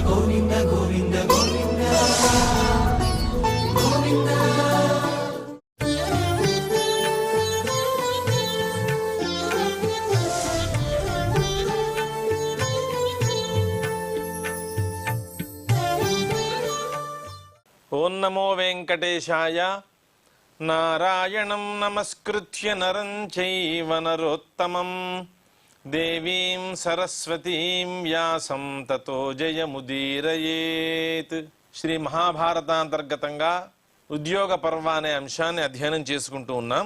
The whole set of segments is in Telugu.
గోవింద గోవింద గోవింద గోవింద. ఓం నమో వెంకటేశాయ. నారాయణం నమస్కృత్య నరం చైవ నరోత్తమం దేవీం సరస్వతీం వ్యాసం తతో జయముదీరయేత్. శ్రీ మహాభారతాంతర్గతంగా ఉద్యోగ పర్వ అనే అంశాన్ని అధ్యయనం చేసుకుంటూ ఉన్నాం.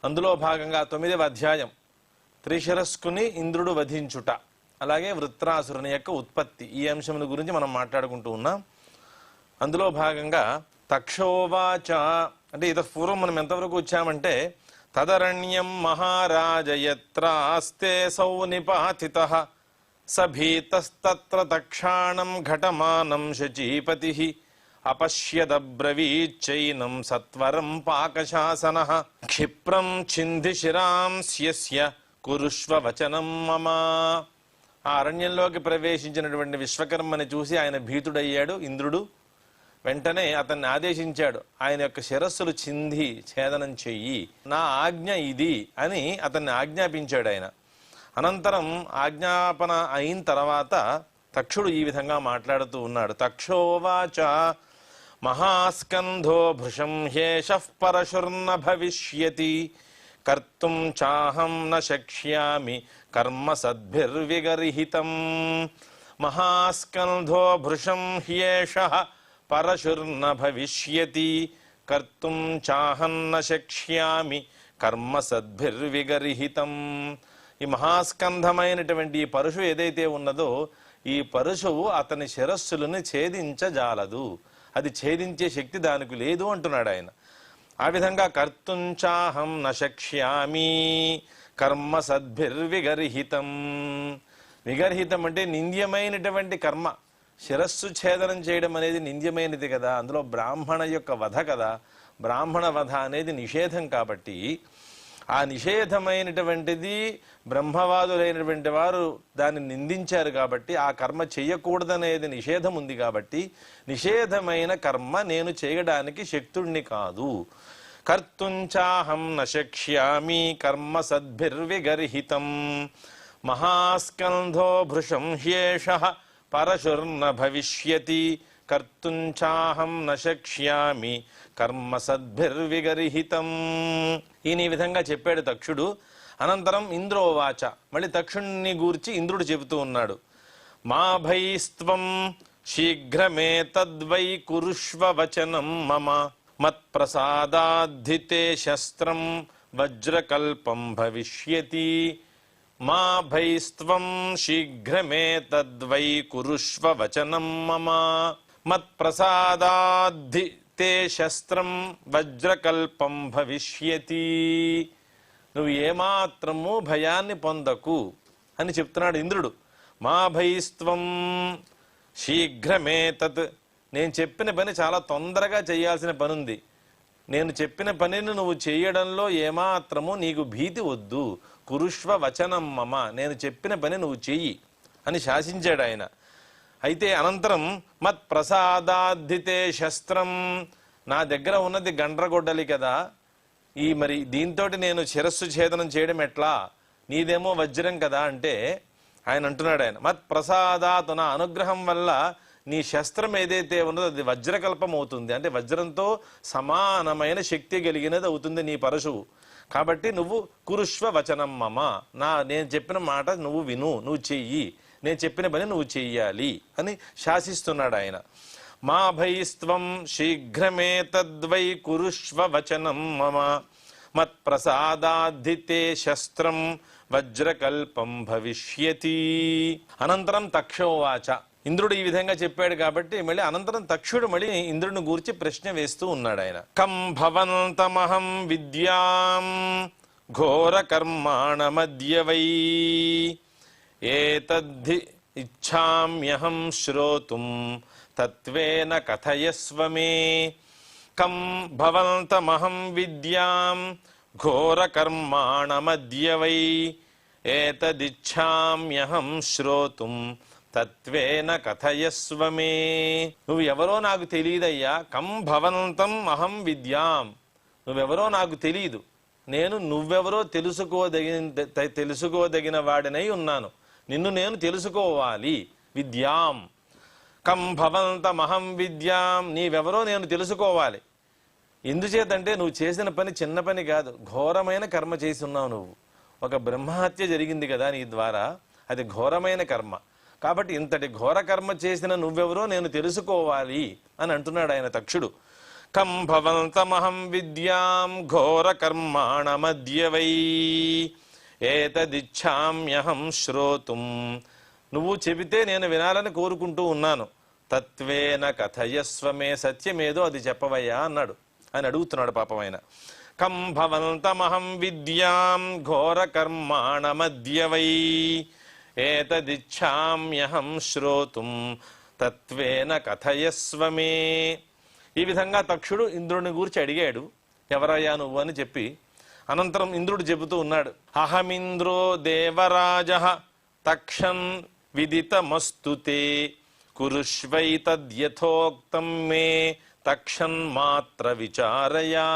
అందులో భాగంగా 9వ అధ్యాయం త్రిశిరస్కుని ఇంద్రుడు వధించుట, అలాగే వృత్రాసురుని యొక్క ఉత్పత్తి, ఈ అంశం గురించి మనం మాట్లాడుకుంటూ ఉన్నాం. అందులో భాగంగా తక్షోవాచ అంటే ఇత పూర్వం మనం ఎంతవరకు వచ్చామంటే తదరణ్యం మహారాజయత్రాస్తే సౌ నిపాతితః సభీతస్తత్ర తక్షాణం ఘటమానం శచీపతి అపశ్యదబ్రవీచ్చైనం సత్వరం పాకశాసనః క్షిప్రం ఛిందిశిరాంస్యస్య కురుష్వ వచనం మమ. ఆ అరణ్యంలోకి ప్రవేశించినటువంటి విశ్వకర్మని చూసి ఆయన భీతుడయ్యాడు ఇంద్రుడు. వెంటనే అతన్ని ఆదేశించాడు, ఆయన యొక్క శిరస్సులు చింది ఛేదనం చెయ్యి, నా ఆజ్ఞ ఇది అని అతన్ని ఆజ్ఞాపించాడు ఆయన. అనంతరం ఆజ్ఞాపన అయిన తర్వాత తక్షుడు ఈ విధంగా మాట్లాడుతూ ఉన్నాడు. తక్షోవాచ మహాస్కంధో భృశం హ్యేషః పరశుర్న భవిష్యతి కర్తుం చాహం న శక్ష్యామి కర్మ సద్భిర్విగర్హితం. మహాస్కంధో భృశం హ్యేషః పరశుర్న భవిష్యతి కర్తుం చాహన్న శక్ష్యామి కర్మ సద్భిర్విగర్హితం. ఈ మహాస్కంధమైనటువంటి ఈ పరశు ఏదైతే ఉన్నదో ఈ పరశువు అతని శిరస్సులను ఛేదించజాలదు, అది ఛేదించే శక్తి దానికి లేదు అంటున్నాడు ఆయన. ఆ విధంగా కర్తుం చాహం న శక్ష్యామి కర్మ సద్భిర్విగర్హితం. విగర్హితం అంటే నింద్యమైనటువంటి కర్మ. శిరస్సు ఛేదనం చేయడం అనేది నింద్యమైనది కదా, అందులో బ్రాహ్మణ యొక్క వధ కదా. బ్రాహ్మణ వధ అనేది నిషేధం కాబట్టి ఆ నిషేధమైనటువంటిది బ్రహ్మవాదులైనటువంటి వారు దాన్ని నిందించారు కాబట్టి ఆ కర్మ చెయ్యకూడదనేది నిషేధం ఉంది కాబట్టి నిషేధమైన కర్మ నేను చేయడానికి శక్తుణ్ణి కాదు. కర్తుంచాహం న శక్ష్యామి కర్మ సద్భిర్విగర్హితం. మహాస్కంధో భృశం హ్యేషః పరశుర్న భవిష్యతి కర్తుం చాహం న శక్ష్యామి కర్మ సద్భిర్విగర్హితం. ఈయన ఈ విధంగా చెప్పాడు తక్షుడు. అనంతరం ఇంద్రోవాచ, మళ్ళీ తక్షుణ్ణి గూర్చి ఇంద్రుడు చెబుతూ ఉన్నాడు. మా భైస్త్వం శీఘ్రమే తద్వై కురుష్వ వచనం మమ మత్ప్రసాదాద్ధితే శస్త్రం వజ్రకల్పం భవిష్యతి. మా భైస్త్వం శీఘ్రమే తద్వై కురుష్వ వచనం మమ మత్ప్రసాదాద్ధితే శస్త్రం వజ్రకల్పం భవిష్యతి. నువ్వు ఏమాత్రము భయాన్ని పొందకు అని చెప్తున్నాడు ఇంద్రుడు. మా భైస్త్వం శీఘ్రమే తత్, నేను చెప్పిన పని చాలా తొందరగా చేయాల్సిన పని ఉంది. నేను చెప్పిన పనిని నువ్వు చేయడంలో ఏమాత్రము నీకు భీతి వద్దు. కురుష్వ వచనం మమ, నేను చెప్పిన పని నువ్వు చెయ్యి అని శాసించాడు ఆయన. అయితే అనంతరం మత్ ప్రసాదాద్ధితే శస్త్రం, నా దగ్గర ఉన్నది గండ్రగొడ్డలి కదా, ఈ మరి దీంతో నేను శిరస్సు ఛేదనం చేయడం ఎట్లా, నీదేమో వజ్రం కదా అంటే ఆయన అంటున్నాడు ఆయన మత్ ప్రసాదాత్, నా అనుగ్రహం వల్ల నీ శస్త్రం ఏదైతే ఉన్నదో అది వజ్రకల్పం అవుతుంది, అంటే వజ్రంతో సమానమైన శక్తి కలిగినది అవుతుంది నీ పరశువు. కాబట్టి నువ్వు కురుష్వ వచనం మమ, నేను చెప్పిన మాట నువ్వు విను, నువ్వు చెయ్యి, నేను చెప్పిన పని నువ్వు చెయ్యాలి అని శాసిస్తున్నాడు ఆయన. మా భైస్త్వం శీఘ్రమే తద్వై కురుష్వ వచనం మమ మత్ప్రసాదాద్ధితే శస్త్రం వజ్రకల్పం భవిష్యతి. అనంతరం తక్షోవాచ, ఇంద్రుడు ఈ విధంగా చెప్పాడు కాబట్టి మళ్ళీ అనంతరం తక్షుడు మళ్ళీ ఇంద్రుడిని గూర్చి ప్రశ్న వేస్తూ ఉన్నాడు ఆయన. కం భవంతమహం విద్యాం ఘోర కర్మాణ మధ్య వై ఏతద్ధి ఇచ్ఛామ్యహం శ్రోతుం తత్వేన కథయస్వ మే. కం భవంతమహం విద్యాం ఘోర కర్మాణ మధ్య వై ఏతదిచ్ఛామ్యహం శ్రోతుం తత్వేన కథయస్వ మే. నువ్వు ఎవరో నాకు తెలియదయ్యా. కం భవంతం అహం విద్యాం. నువ్వెవరో నాకు తెలియదు, నేను నువ్వెవరో తెలుసుకోదగిన వాడినై ఉన్నాను. నిన్ను నేను తెలుసుకోవాలి. విద్యాం కం భవంతమహం విద్యాం. నీవెవరో నేను తెలుసుకోవాలి. ఎందుచేతంటే నువ్వు చేసిన పని చిన్న పని కాదు, ఘోరమైన కర్మ చేసి ఉన్నావు. నువ్వు ఒక బ్రహ్మహత్య జరిగింది కదా నీ ద్వారా, అది ఘోరమైన కర్మ. కాబట్టి ఇంతటి ఘోర కర్మ చేసిన నువ్వెవరో నేను తెలుసుకోవాలి అని అంటున్నాడు ఆయన తక్షుడు. కం భవంతమహం విద్యాం ఘోర కర్మాణ మధ్య వై ఏతదిచ్ఛామ్యహం శ్రోతుం. నువ్వు చెబితే నేను వినాలని కోరుకుంటూ ఉన్నాను. తత్వేన కథయస్వమే. సత్యమేదో అది చెప్పవయ్యా అన్నాడు. అని అడుగుతున్నాడు పాపం ఆయన. కం భవంతమహం విద్యాం ఘోర కర్మాణ మధ్య వై ఏతదిచ్ఛామ్యహం శ్రోతుం తత్వేన కథయస్వమే. ఈ విధంగా తక్షుడు ఇంద్రుడిని గూర్చి అడిగాడు, ఎవరయ్యా నువ్వు అని చెప్పి. అనంతరం ఇంద్రుడు చెబుతూ ఉన్నాడు, అహమింద్రో దేవరాజః తక్షన్ విదితమస్తు తే కురుష్వైతద్యథోక్తం మే తక్షన్ మాత్ర విచారయా.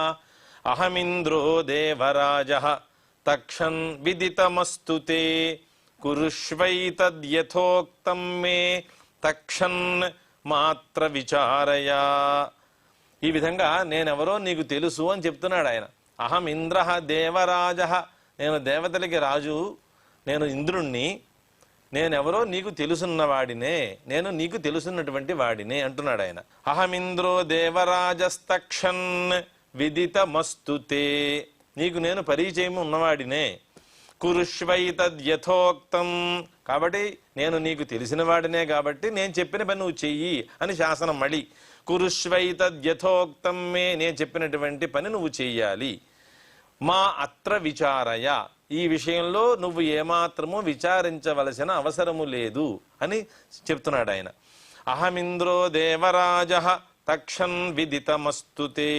అహమింద్రో దేవరాజః తక్షన్ విదితమస్తు తే కురుష్వైతద్యథోక్తం మే తక్షన్ మాత్ర విచారయా. ఈ విధంగా నేనెవరో నీకు తెలుసు అని చెప్తున్నాడు ఆయన. అహం ఇంద్ర దేవరాజ. నేను దేవతలకి రాజు, నేను ఇంద్రుణ్ణి. నేనెవరో నీకు తెలుసున్నవాడినే, నేను నీకు తెలుసున్నటువంటి వాడినే అంటున్నాడు ఆయన. అహమింద్రో దేవరాజస్తక్షన్ విదితమస్తు తే. నీకు నేను పరిచయం ఉన్నవాడినే. కురుష్వైతద్యథోక్తం. కాబట్టి నేను నీకు తెలిసిన వాడినే కాబట్టి నేను చెప్పిన పని నువ్వు చెయ్యి అని శాసనం. మళ్ళీ కురుష్వైతద్యథోక్తం మే. నేను చెప్పినటువంటి పని నువ్వు చెయ్యాలి. మా అత్ర విచారయ. ఈ విషయంలో నువ్వు ఏమాత్రమూ విచారించవలసిన అవసరము లేదు అని చెప్తున్నాడు ఆయన. అహమింద్రో దేవరాజః తక్షన్ విదితమస్తు తే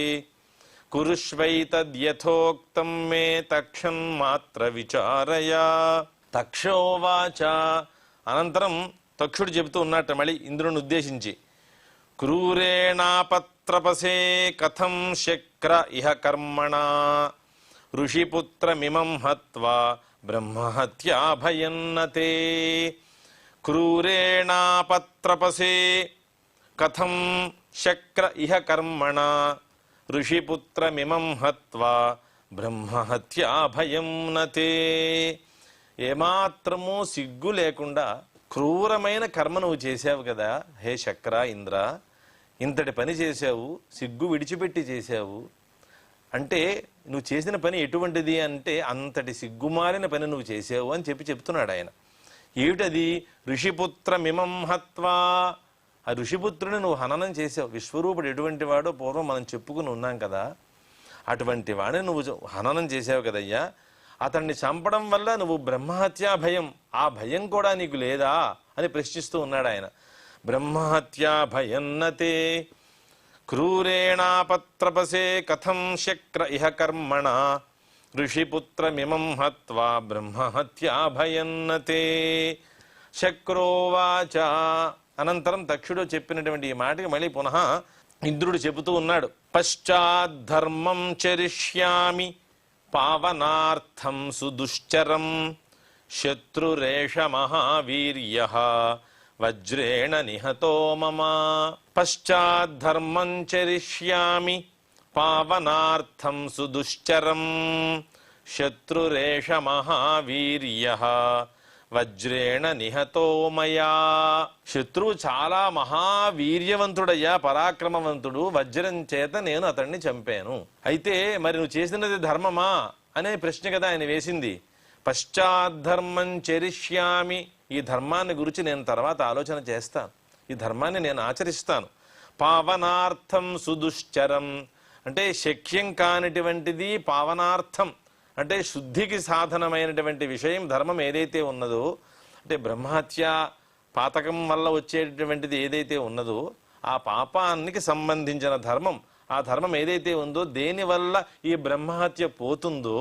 కురుష్వైతద్యథోక్తం మే తక్షన్ మాత్ర విచారయా. తక్షోవాచ. అనంతరం తక్షుడు చెబుతూ ఉన్నట్టు మళ్ళీ ఇంద్రుని ఉద్దేశించి, క్రూరేణాపత్రపసే కథం శక్ర ఇహ కర్మణా ఋషిపుత్రమిమం హత్వా బ్రహ్మహత్యా భయన్నతే. క్రూరేణాపత్రపసే కథం శక్ర ఇహ కర్మణా ఋషిపుత్రమిమం హత్వా బ్రహ్మహత్యా భయం నతే. ఏమాత్రమూ సిగ్గు లేకుండా క్రూరమైన కర్మ నువ్వు చేసావు కదా హే శక్ర ఇంద్ర. ఇంతటి పని చేశావు, సిగ్గు విడిచిపెట్టి చేశావు. అంటే నువ్వు చేసిన పని ఎటువంటిది అంటే అంతటి సిగ్గుమాలిన పని నువ్వు చేసావు అని చెప్తున్నాడు ఆయన. ఏమిటది? ఋషిపుత్రమిమం హత్వా. ఆ ఋషిపుత్రుని నువ్వు హననం చేసావు. విశ్వరూపుడు ఎటువంటి వాడో పూర్వం మనం చెప్పుకుని ఉన్నాం కదా, అటువంటి వాడిని నువ్వు హననం చేసావు కదయ్యా. అతన్ని చంపడం వల్ల నువ్వు బ్రహ్మహత్యా భయం, ఆ భయం కూడా నీకు లేదా అని ప్రశ్నిస్తూ ఉన్నాడు ఆయన. బ్రహ్మహత్యా భయన్నతే క్రూరేణాపత్రపసే కథం శక్ర ఇహ కర్మణ ఋషిపుత్రమిమం హత్వా బ్రహ్మహత్యా భయన్నతే. శక్రోవాచ. అనంతరం తక్షుడు చెప్పినటువంటి ఈ మాటకి మళ్ళీ పునః ఇంద్రుడు చెబుతూ ఉన్నాడు. పశ్చాద్ధర్మం చరిష్యామి పావనార్థం సుదుశ్చరం శత్రురేష మహావీర్యః వజ్రేణ నిహతో మమ. పశ్చాద్ధర్మం చరిష్యామి పావనార్థం సుదుశ్చరం శత్రురేష మహావీర్యః వజ్రేణ నిహతో మయా. శత్రువు చాలా మహావీర్యవంతుడయ్యా, పరాక్రమవంతుడు. వజ్రం చేత నేను అతన్ని చంపాను. అయితే మరి నువ్వు చేసినది ధర్మమా అనే ప్రశ్న కదా ఆయన వేసింది. పశ్చాద్ధర్మం చరిష్యామి. ఈ ధర్మాన్ని గురించి నేను తర్వాత ఆలోచన చేస్తాను, ఈ ధర్మాన్ని నేను ఆచరిస్తాను. పావనార్థం సుదుశ్చరం అంటే శక్యం కానిటువంటిది, పావనార్థం అంటే శుద్ధికి సాధనమైనటువంటి విషయం ధర్మం ఏదైతే ఉన్నదో, అంటే బ్రహ్మహత్య పాతకం వల్ల వచ్చేటటువంటిది ఏదైతే ఉన్నదో ఆ పాపానికి సంబంధించిన ధర్మం, ఆ ధర్మం ఏదైతే ఉందో దేనివల్ల ఈ బ్రహ్మహత్య పోతుందో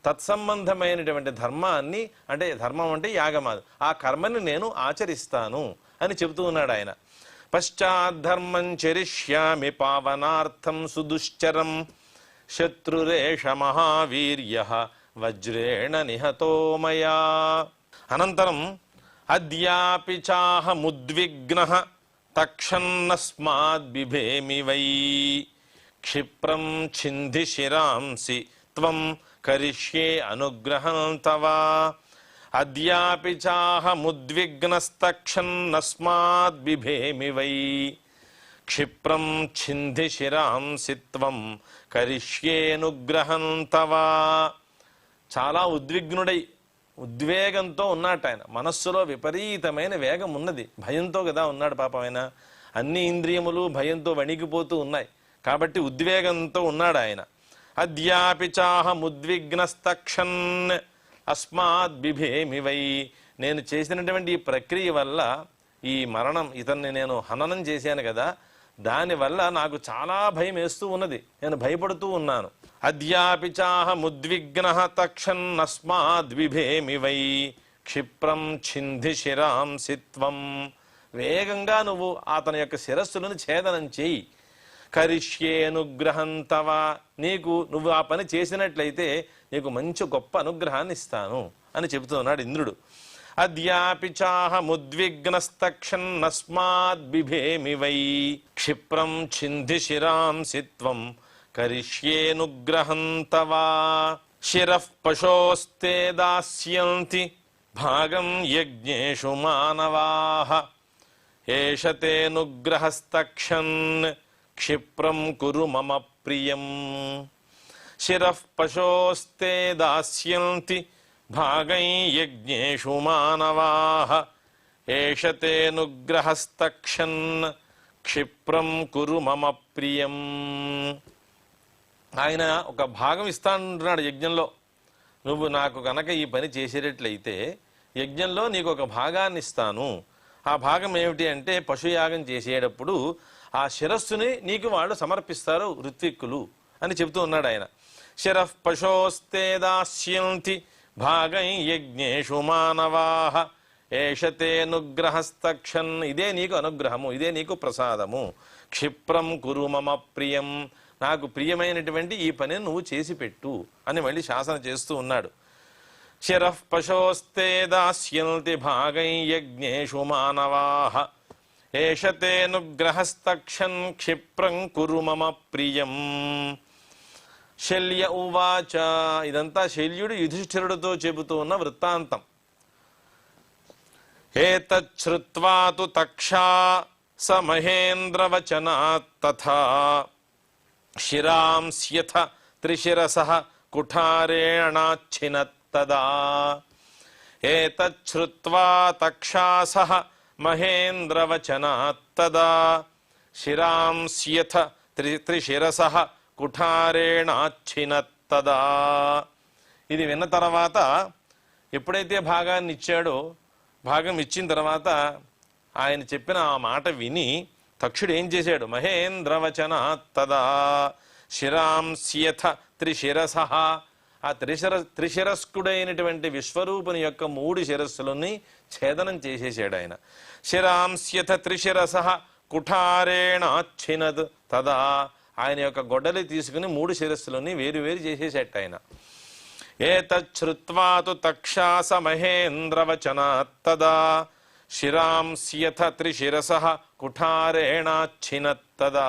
తత్సంబంధమైనటువంటి ధర్మాన్ని, అంటే ధర్మం అంటే యాగమాదు, ఆ కర్మని నేను ఆచరిస్తాను అని చెబుతూ ఉన్నాడు ఆయన. పశ్చాద్ధర్మం చరిష్యామి పావనార్థం సుదుశ్చరం శత్రురేష మహావీర్య వజ్రేణ నిహతో మయా. అనంతరం అద్యాపి చాహముద్విగ్నః తక్షన్నస్మాద్బిభేమి వై క్షిప్రం ఛింధి శిరాంసి త్వం కరిష్యే అనుగ్రహం తవ. అద్యాపి చాహముద్విగ్నస్తక్షన్నస్మాద్బిభేమి వై క్షిప్రం ఛింధి శిరాంసి త్వం కరిష్యేనుగ్రహం తవ. చాలా ఉద్వేగంతో ఉన్నట్టు ఆయన. మనస్సులో విపరీతమైన వేగం ఉన్నది, భయంతో కదా ఉన్నాడు పాపం ఆయన. అన్ని ఇంద్రియములు భయంతో వణికిపోతూ ఉన్నాయి కాబట్టి ఉద్వేగంతో ఉన్నాడు ఆయన. అద్యాపి చాహముద్విగ్నస్తక్షన్ అస్మాద్ బిభేమి వై. నేను చేసినటువంటి ఈ ప్రక్రియ వల్ల, ఈ మరణం, ఇతన్ని నేను హననం చేశాను కదా, దానివల్ల నాకు చాలా భయం వేస్తూ ఉన్నది, నేను భయపడుతూ ఉన్నాను. అద్యాపి చాహముద్విగ్నః తక్షన్నస్మాద్విభేమి వై క్షిప్రం ఛింధి శిరాంసి త్వం. వేగంగా నువ్వు అతని యొక్క శిరస్సులను ఛేదనం చేయి. కరిష్యేనుగ్రహం తవ. నువ్వు ఆ పని చేసినట్లయితే నీకు మంచి గొప్ప అనుగ్రహాన్ని ఇస్తాను అని చెబుతూ ఉన్నాడు ఇంద్రుడు. అద్యాపి చాహముద్విగ్నస్తక్షన్నస్మాద్బిభేమి వై క్షిప్రం ఛింధి శిరాంసి త్వం కరిష్యేనుగ్రహం తవ. శిరః పశోస్తే దాస్యంతి భాగం యజ్ఞేషు మానవాః ఏష తేనుగ్రహస్తక్షన్ క్షిప్రం కురు మమ ప్రియం. శిరః పశోస్తే దాస్యంతి భాగం యజ్ఞేషు మానవాః ఏష తేనుగ్రహస్తక్షన్ క్షిప్రం కురు మమ ప్రియం. ఆయన ఒక భాగం ఇస్తానంటున్నాడు యజ్ఞంలో. నువ్వు నాకు కనుక ఈ పని చేసేటట్లయితే యజ్ఞంలో నీకు ఒక భాగాన్ని ఇస్తాను. ఆ భాగం ఏమిటి అంటే, పశుయాగం చేసేటప్పుడు ఆ శిరస్సుని నీకు వాళ్ళు సమర్పిస్తారు ఋత్విక్కులు అని చెబుతూ ఉన్నాడు ఆయన. శిరః పశోస్తే దాస్యంతి భాగం యజ్ఞేషు మానవాః ఏష తేనుగ్రహస్తక్షన్. ఇదే నీకు అనుగ్రహము, ఇదే నీకు ప్రసాదము. క్షిప్రం కురు మమ ప్రియం. నాకు ప్రియమైనటువంటి ఈ పని నువ్వు చేసి పెట్టు అని మళ్ళీ శాసన చేస్తూ ఉన్నాడు. శిరః పశోస్తే దాస్యంతి భాగం యజ్ఞేషు మానవాః ఏష తేనుగ్రహస్తక్షన్ క్షిప్రం కురు మమ ప్రియం. శల్య ఉవాచ. ఇదంతా శల్యుడు యుధిష్ఠిరుడితో చెబుతూ ఉన్న వృత్తాంతం. ఏతచ్ఛ్రుత్వా తు తక్షా స మహేంద్రవచనాత్ తథా శిరాంస్యథ త్రిశిరసః కుఠారేణాచ్ఛినత్తదా. ఏతచ్ఛ్రుత్వా తక్షాసః మహేంద్రవచనాత్తదా శిరాంస్యథ త్రిశిరసః కుఠారేణాచ్ఛినత్తదా. ఇది విన్న తర్వాత, ఎప్పుడైతే భాగాన్ని ఇచ్చాడో, భాగం ఇచ్చిన తర్వాత ఆయన చెప్పిన ఆ మాట విని తక్షుడు ఏం చేశాడు? మహేంద్రవచనాత్తదా శిరాంస్యథ త్రిశిరసః. ఆ త్రిశిరస్కుడైనటువంటి విశ్వరూపుని యొక్క 3 శిరస్సులని ఛేదనం చేసేసాడు ఆయన. శిరాంస్యథ త్రిశిరసః కుఠారేణాచ్ఛినత్ తదా. ఆయన యొక్క గొడ్డలి తీసుకుని 3 శిరస్సులని వేరు చేసేసాడు ఆయన. ఏతచ్ఛ్రుత్వా తు తక్షాస మహేంద్రవచనాత్తదా శిరాంస్యథ త్రిశిరసః కుఠారేణాచ్ఛినత్తదా.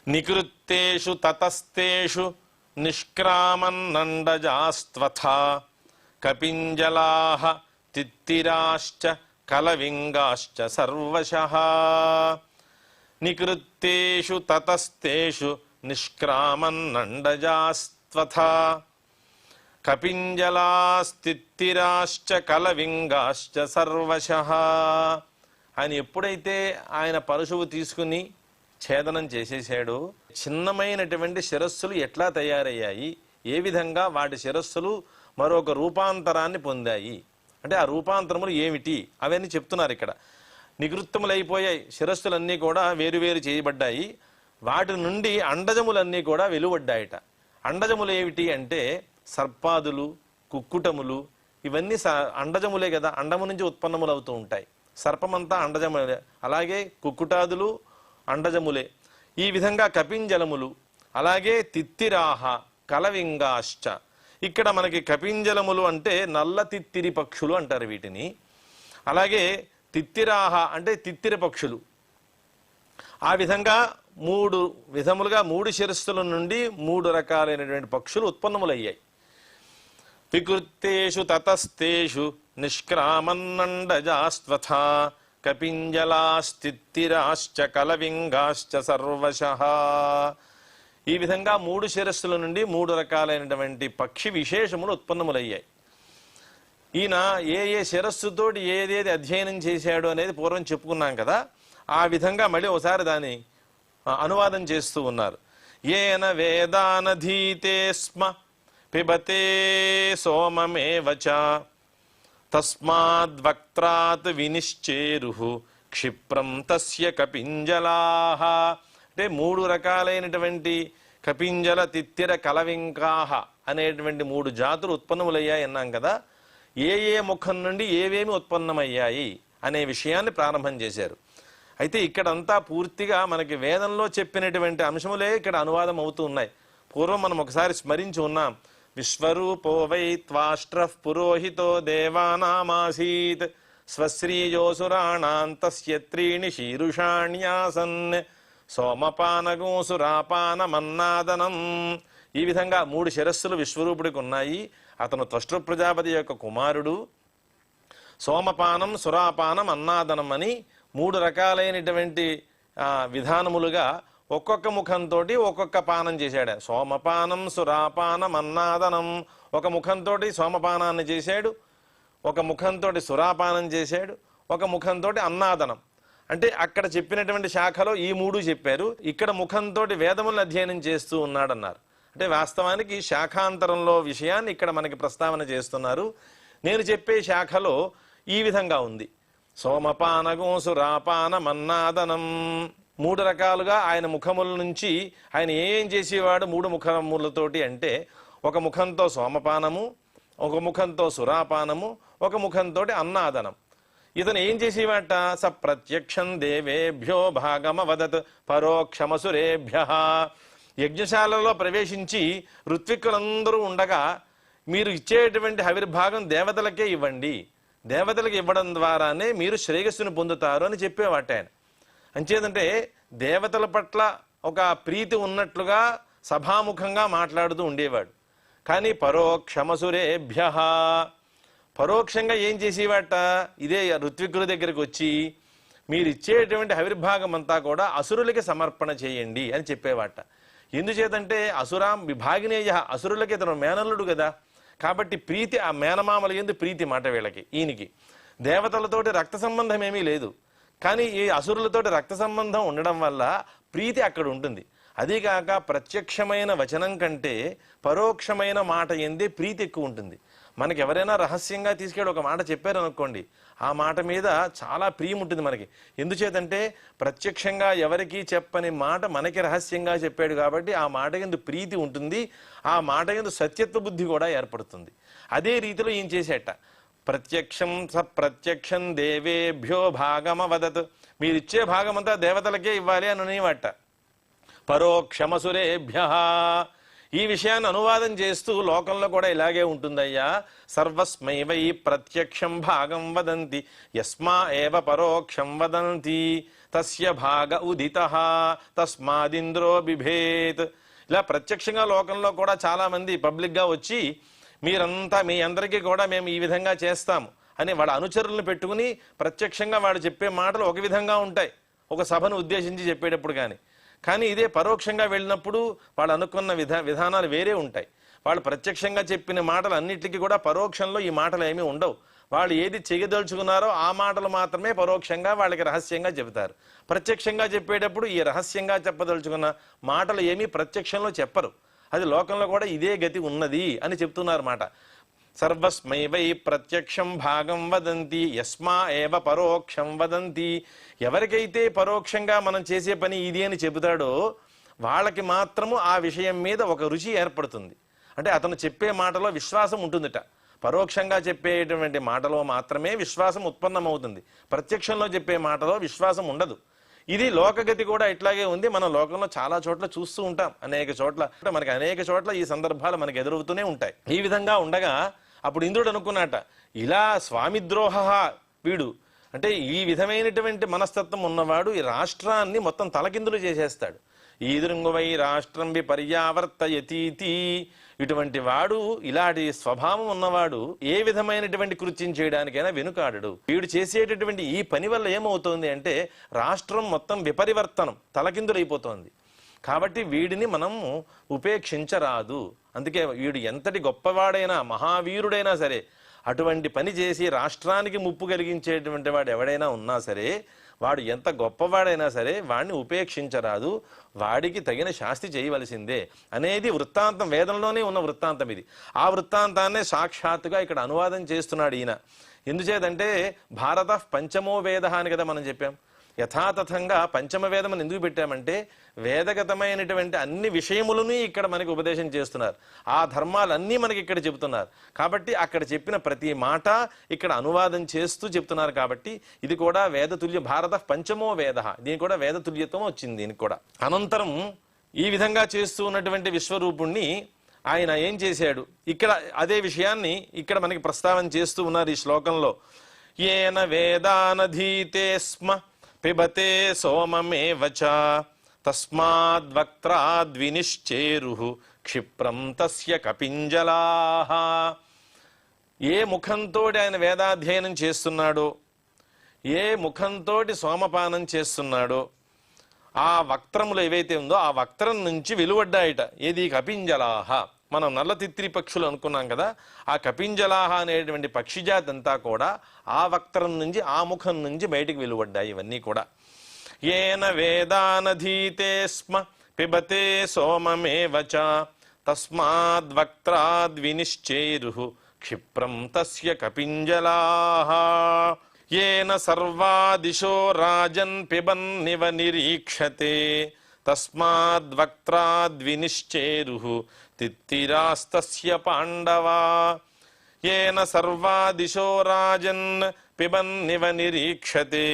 నికృత్తేషు తతస్తేషు నిష్క్రామన్నండజాస్త్వథా కపింజలాః తిత్తిరాశ్చ కలవింగాశ్చ సర్వశః. నికృత్తేషు తతస్తేషు నిష్క్రామన్నండజాస్త్వథా కపింజలాస్తిత్తిరాశ్చ కలవింగాశ్చ సర్వశః. ఆయన ఎప్పుడైతే ఆయన పరశువు తీసుకుని ఛేదనం చేసేసాడో, చిన్నమైనటువంటి శిరస్సులు ఎట్లా తయారయ్యాయి, ఏ విధంగా వాటి శిరస్సులు మరొక రూపాంతరాన్ని పొందాయి, అంటే ఆ రూపాంతరములు ఏమిటి అవన్నీ చెప్తున్నారు ఇక్కడ. నికృత్తములైపోయాయి శిరస్సులన్నీ కూడా వేరు చేయబడ్డాయి. వాటి నుండి అండజములన్నీ కూడా వెలువడ్డాయట. అండజములు ఏమిటి అంటే సర్పాదులు, కుక్కుటములు, ఇవన్నీ అండజములే కదా, అండము నుంచి ఉత్పన్నములు అవుతూ ఉంటాయి. సర్పమంతా అండజములే, అలాగే కుక్కుటాదులు అండజములే. ఈ విధంగా కపింజలములు, అలాగే తిత్తిరాహ, కలవింగాశ్చ. ఇక్కడ మనకి కపింజలములు అంటే నల్ల తిత్తిరి పక్షులు అంటారు వీటిని. అలాగే తిత్తిరాహ అంటే తిత్తిరి పక్షులు. ఆ విధంగా 3 విధములుగా 3 శిరస్సుల నుండి 3 రకాలైనటువంటి పక్షులు ఉత్పన్నములయ్యాయి. వికృత్తేషు తతస్తేషు నిష్క్రామన్నండజాస్త్వథా కపింజలాస్తిత్తిరాశ్చ కలవింగాశ్చ సర్వశః. ఈ విధంగా 3 శిరస్సుల నుండి 3 రకాలైనటువంటి పక్షి విశేషములు ఉత్పన్నములయ్యాయి. ఈయన ఏ శిరస్సుతోటి ఏదేది అధ్యయనం చేశాడు అనేది పూర్వం చెప్పుకున్నాం కదా. ఆ విధంగా మళ్ళీ ఒకసారి దాన్ని అనువాదం చేస్తూ ఉన్నారు. ఏన వేదానధీతే స్మ పిబతే సోమమేవచ తస్మాద్వక్త్రాత్ వినిశ్చేరుః క్షిప్రం తస్య కపింజలాః. అంటే 3 రకాలైనటువంటి కపింజల, తిత్తిర, కలవింకాహ అనేటువంటి 3 జాతులు ఉత్పన్నములయ్యాయి అన్నాం కదా. ఏ ముఖం నుండి ఏవేమి ఉత్పన్నమయ్యాయి అనే విషయాన్ని ప్రారంభం చేశారు. అయితే ఇక్కడంతా పూర్తిగా మనకి వేదంలో చెప్పినటువంటి అంశములే ఇక్కడ అనువాదం అవుతూ ఉన్నాయి. పూర్వం మనం ఒకసారి స్మరించి ఉన్నాం. విశ్వరూపో వై త్వాష్ట్రః పురోహితో దేవానామాసీత్ స్వశ్రీయోసురాణాం తస్య త్రీణి శీరుషాణ్యాసన్ సోమపానగోసురాపానమన్నాదనం. ఈ విధంగా 3 శిరస్సులు విశ్వరూపుడికి ఉన్నాయి. అతను త్వష్ట్ర ప్రజాపతి యొక్క కుమారుడు. సోమపానం, సురాపానం, అన్నాదనం అని 3 రకాలైనటువంటి విధానములుగా ఒక్కొక్క ముఖంతో ఒక్కొక్క పానం చేశాడు. సోమపానం, సురాపానం, అన్నాదనం. ఒక ముఖంతో సోమపానాన్ని చేశాడు, ఒక ముఖంతో సురాపానం చేశాడు, ఒక ముఖంతో అన్నాదనం. అంటే అక్కడ చెప్పినటువంటి శాఖలో ఈ 3 చెప్పారు. ఇక్కడ ముఖంతో వేదములను అధ్యయనం చేస్తూ ఉన్నాడన్నారు. అంటే వాస్తవానికి శాఖాంతరంలో విషయాన్ని ఇక్కడ మనకి ప్రస్తావన చేస్తున్నారు. నేను చెప్పే శాఖలో ఈ విధంగా ఉంది. సోమపానగోసురాపానమన్నాదనం. 3 రకాలుగా ఆయన ముఖముల నుంచి ఆయన ఏం చేసేవాడు 3 ముఖములతోటి అంటే, ఒక ముఖంతో సోమపానము, ఒక ముఖంతో సురాపానము, ఒక ముఖంతో అన్నాదనం. ఇతను ఏం చేసేవాట? స ప్రత్యక్షం దేవేభ్యో భాగమవదత్ పరోక్షమసురేభ్యః. యజ్ఞశాలలో ప్రవేశించి ఋత్విక్కులందరూ ఉండగా మీరు ఇచ్చేటువంటి హవిర్భాగం దేవతలకే ఇవ్వండి, దేవతలకు ఇవ్వడం ద్వారానే మీరు శ్రేయస్సును పొందుతారు అని చెప్పేవాట ఆయన. అంచేదంటే దేవతల పట్ల ఒక ప్రీతి ఉన్నట్లుగా సభాముఖంగా మాట్లాడుతూ ఉండేవాడు. కానీ పరోక్షమసురేభ్యః, పరోక్షంగా ఏం చేసేవాట? ఇదే ఋత్విక్కుల దగ్గరికి వచ్చి మీరు ఇచ్చేటువంటి హవిర్భాగం అంతా కూడా అసురులకి సమర్పణ చేయండి అని చెప్పేవాట. ఎందుచేతంటే అసురాం విభాగినేయ, అసురులకి ఇతను మేనల్లుడు కదా. కాబట్టి ప్రీతి, ఆ మేనమామల యందు ప్రీతి మాట వీళ్ళకి. ఈయనకి దేవతలతోటి రక్త సంబంధం ఏమీ లేదు, కానీ ఈ అసురులతోటి రక్త సంబంధం ఉండడం వల్ల ప్రీతి అక్కడ ఉంటుంది. అదీగాక ప్రత్యక్షమైన వచనం కంటే పరోక్షమైన మాట ఎందే ప్రీతి ఎక్కువ ఉంటుంది. మనకి ఎవరైనా రహస్యంగా తీసుకెళ్ళి ఒక మాట చెప్పారనుకోండి, ఆ మాట మీద చాలా ప్రియం ఉంటుంది మనకి. ఎందుచేతంటే ప్రత్యక్షంగా ఎవరికి చెప్పని మాట మనకి రహస్యంగా చెప్పాడు కాబట్టి ఆ మాట యందు ప్రీతి ఉంటుంది, ఆ మాట యందు సత్యత్వ బుద్ధి కూడా ఏర్పడుతుంది. అదే రీతిలో ఏం చేసేట, ప్రత్యక్షం స ప్రత్యక్షం దేవేభ్యో భాగమవదత్, మీరిచ్చే భాగమంతా దేవతలకే ఇవ్వాలి అని అనేవాట. పరోక్షమసురేభ్యః, ఈ విషయాన్ని అనువాదం చేస్తూ లోకంలో కూడా ఇలాగే ఉంటుందయ్యా. సర్వస్మై వై ప్రత్యక్షం భాగం వదంతి యస్మా ఏవ పరోక్షం వదంతి తస్య భాగ ఉదితః తస్మాదింద్రో బిభేత్. ఇలా ప్రత్యక్షంగా లోకంలో కూడా చాలా మంది పబ్లిక్గా వచ్చి మీరంతా, మీ అందరికీ కూడా మేము ఈ విధంగా చేస్తాము అని వాళ్ళ అనుచరులను పెట్టుకుని ప్రత్యక్షంగా వాడు చెప్పే మాటలు ఒక విధంగా ఉంటాయి ఒక సభను ఉద్దేశించి చెప్పేటప్పుడు. కానీ ఇదే పరోక్షంగా వెళ్ళినప్పుడు వాళ్ళు అనుకున్న విధానాలు వేరే ఉంటాయి. వాళ్ళు ప్రత్యక్షంగా చెప్పిన మాటలు అన్నిటికీ కూడా పరోక్షంలో ఈ మాటలు ఏమీ ఉండవు. వాళ్ళు ఏది చేయదలుచుకున్నారో ఆ మాటలు మాత్రమే పరోక్షంగా వాళ్ళకి రహస్యంగా చెబుతారు. ప్రత్యక్షంగా చెప్పేటప్పుడు ఈ రహస్యంగా చెప్పదలుచుకున్న మాటలు ఏమీ ప్రత్యక్షంలో చెప్పరు. అది లోకంలో కూడా ఇదే గతి ఉన్నది అని చెప్తున్నారు మాట. సర్వస్మై వై ప్రత్యక్షం భాగం వదంతి యస్మా ఏవ పరోక్షం వదంతి. ఎవరికైతే పరోక్షంగా మనం చేసే పని ఇది అని చెబుతాడో వాళ్ళకి మాత్రము ఆ విషయం మీద ఒక రుచి ఏర్పడుతుంది. అంటే అతను చెప్పే మాటలో విశ్వాసం ఉంటుందిట. పరోక్షంగా చెప్పేటువంటి మాటలో మాత్రమే విశ్వాసం ఉత్పన్నమవుతుంది. ప్రత్యక్షంలో చెప్పే మాటలో విశ్వాసం ఉండదు. ఇది లోకగతి కూడా ఇట్లాగే ఉంది. మనం లోకంలో చాలా చోట్ల చూస్తూ ఉంటాం. అనేక చోట్ల ఈ సందర్భాలు మనకు ఎదురవుతూనే ఉంటాయి. ఈ విధంగా ఉండగా అప్పుడు ఇంద్రుడు అనుకున్నట, ఇలా స్వామిద్రోహ వీడు అంటే ఈ విధమైనటువంటి మనస్తత్వం ఉన్నవాడు ఈ రాష్ట్రాన్ని మొత్తం తలకిందులు చేసేస్తాడు. ఈదృంగువై రాష్ట్రం విపర్యావర్తయతీతి, ఇటువంటి వాడు, ఇలాంటి స్వభావం ఉన్నవాడు ఏ విధమైనటువంటి కృత్యం చేయడానికైనా వెనుకాడడు. వీడు చేసేటటువంటి ఈ పని వల్ల ఏమవుతోంది అంటే రాష్ట్రం మొత్తం విపరివర్తనం, తలకిందులైపోతోంది. కాబట్టి వీడిని మనము ఉపేక్షించరాదు. అందుకే వీడు ఎంతటి గొప్పవాడైనా, మహావీరుడైనా సరే, అటువంటి పని చేసి రాష్ట్రానికి ముప్పు కలిగించేటువంటి వాడు ఎవడైనా ఉన్నా సరే, వాడు ఎంత గొప్పవాడైనా సరే వాడిని ఉపేక్షించరాదు, వాడికి తగిన శాస్తి చేయవలసిందే అనేది వృత్తాంతం. వేదంలోనే ఉన్న వృత్తాంతం ఇది. ఆ వృత్తాంతాన్నే సాక్షాత్తుగా ఇక్కడ అనువాదం చేస్తున్నాడు ఈయన. ఎందుచేతంటే భారత పంచమో వేద అని కదా మనం చెప్పాం. యథాతథంగా పంచమ వేదం అని ఎందుకు పెట్టామంటే వేదగతమైనటువంటి అన్ని విషయములను ఇక్కడ మనకి ఉపదేశం చేస్తున్నారు. ఆ ధర్మాలన్నీ మనకి ఇక్కడ చెబుతున్నారు. కాబట్టి అక్కడ చెప్పిన ప్రతి మాట ఇక్కడ అనువాదం చేస్తూ చెప్తున్నారు. కాబట్టి ఇది కూడా వేదతుల్య, భారత పంచమో వేద, దీనికి కూడా వేదతుల్యత్వం వచ్చింది దీనికి కూడా. అనంతరం ఈ విధంగా చేస్తూ ఉన్నటువంటి విశ్వరూపుణ్ణి ఆయన ఏం చేశాడు, ఇక్కడ అదే విషయాన్ని ఇక్కడ మనకి ప్రస్తావన చేస్తూ ఉన్నారు ఈ శ్లోకంలో. ఏన వేదానధీతే స్మ పిబతే సోమమేవచ తస్మాద్వక్త్రాద్వినిశ్చేరు క్షిప్రం తస్య కపింజలాః. ఏ ముఖంతో ఆయన వేదాధ్యయనం చేస్తున్నాడో, ఏ ముఖంతో సోమపానం చేస్తున్నాడో, ఆ వక్త్రములు ఏవైతే ఉందో ఆ వక్త్రం నుంచి వెలువడ్డాయిట. ఏది? కపింజలాహ. మనం నల్లతిత్రి పక్షులు అనుకున్నాం కదా, ఆ కపింజలాహ అనేటువంటి పక్షిజాతి అంతా కూడా ఆ వక్త్రం నుంచి, ఆ ముఖం నుంచి బయటికి వెలువడ్డాయి ఇవన్నీ కూడా. ఏన వేదానధీతే స్మ పిబతే సోమమేవచ తస్మాద్వక్త్రాద్వినిశ్చేరు క్షిప్రం తస్య కపింజలాః. ఏన సర్వాదిశో రాజన్ పిబన్నివ నిరీక్షతే తస్మాద్వక్త్రాద్వినిశ్చేరు తిత్తిరాస్తస్య పాండవా. ఏన సర్వాదిశో రాజన్ పిబన్నివ నిరీక్షతే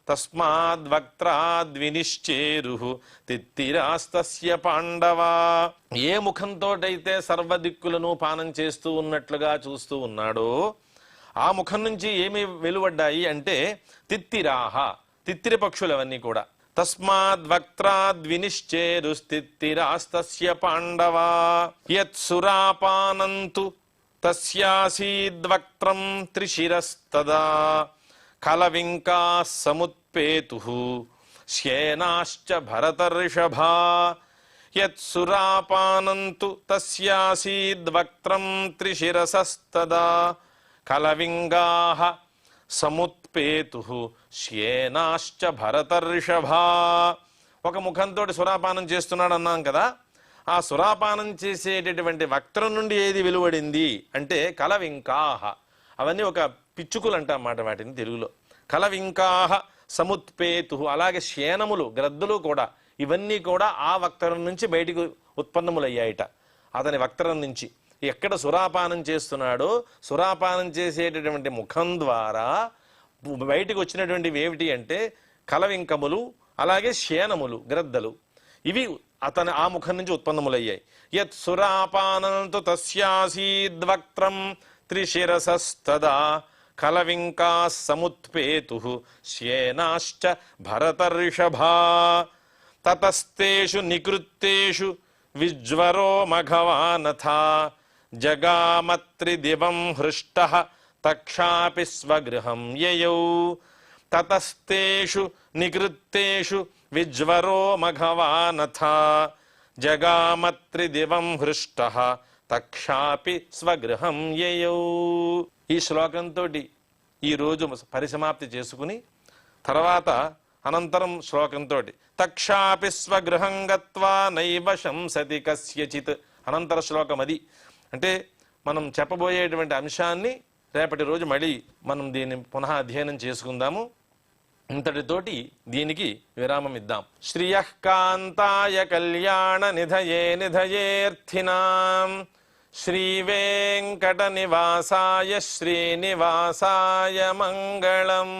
తస్మాద్వక్త్రాద్వినిశ్చేరు తిత్తిరాస్తస్య పాండవా. ఏ ముఖంతోటైతే సర్వదిక్కులను పానం చేస్తూ ఉన్నట్లుగా చూస్తూ ఉన్నాడో ఆ ముఖం నుంచి ఏమి వెలువడ్డాయి అంటే తిత్తిరాహ, తిత్తిరి పక్షులవన్నీ కూడా. తస్మాద్వక్త్రాద్వినిశ్చేరుస్తిత్తిరాస్తస్య పాండవా. యత్సురాపానంతు తస్యాసీద్వక్త్రం త్రిశిరస్తదా కలవింకాః సముత్పేతుః శ్యేనాశ్చ భరతర్షభా. యత్సురాపానంతు తస్యాసీద్వక్త్రం త్రిశిరసస్తదా కలవింగాః సముత్పేతుః శ్యేనాశ్చ భరతర్షభా. ఒక ముఖంతో సురాపానం చేస్తున్నాడు అన్నాం కదా, ఆ సురాపానం చేసేటటువంటి వక్త్రం నుండి ఏది వెలువడింది అంటే కలవింకాః. అవన్నీ ఒక పిచ్చుకులు అంటాం మాట వాటిని తెలుగులో. కలవింకాః సముత్పేతుః. అలాగే శ్యేనములు, గ్రద్దులు కూడా, ఇవన్నీ కూడా ఆ వక్త్రం నుంచి బయటికి ఉత్పన్నములయ్యాయిట. అతని వక్త్రం నుంచి ఎక్కడ సురాపానం చేస్తున్నాడో సురాపానం చేసేటటువంటి ముఖం ద్వారా బయటికి వచ్చినటువంటివి ఏమిటి అంటే కలవింకములు, అలాగే శ్యేనములు, గ్రద్దలు. ఇవి అతని ఆ ముఖం నుంచి ఉత్పన్నములయ్యాయి. యత్ సురాపానంతు తస్యాసీద్వక్త్రం త్రిశిరసస్తదా కలవింకాః సముత్పేతుః శ్యేనాశ్చ భరతర్షభా. తతస్తేషు నికృత్తేషు విజ్వరో మఘవానథా జగామత్రిదివం హృష్టః తక్షాపి స్వగృహం యయౌ. తతస్తేషు నికృత్తేషు విజ్వరో మఘవానథా జగామత్రిదివం హృష్టః తక్షాపి స్వగృహం యయౌ. ఈ శ్లోకంతో ఈరోజు పరిసమాప్తి చేసుకుని తర్వాత అనంతరం శ్లోకంతో తక్షాపి స్వగృహం గత్వా నైవ శంసతి కస్యచిత్. అనంతర శ్లోకం అది. అంటే మనం చెప్పబోయేటువంటి అంశాన్ని రేపటి రోజు మళ్ళీ మనం దీన్ని పునః అధ్యయనం చేసుకుందాము. ఇంతటితోటి దీనికి విరామం ఇద్దాం. శ్రియః కాంతాయ కళ్యాణ నిధయే నిధయేర్థినాం శ్రీ వెంకట నివాసాయ శ్రీనివాసాయ మంగళం.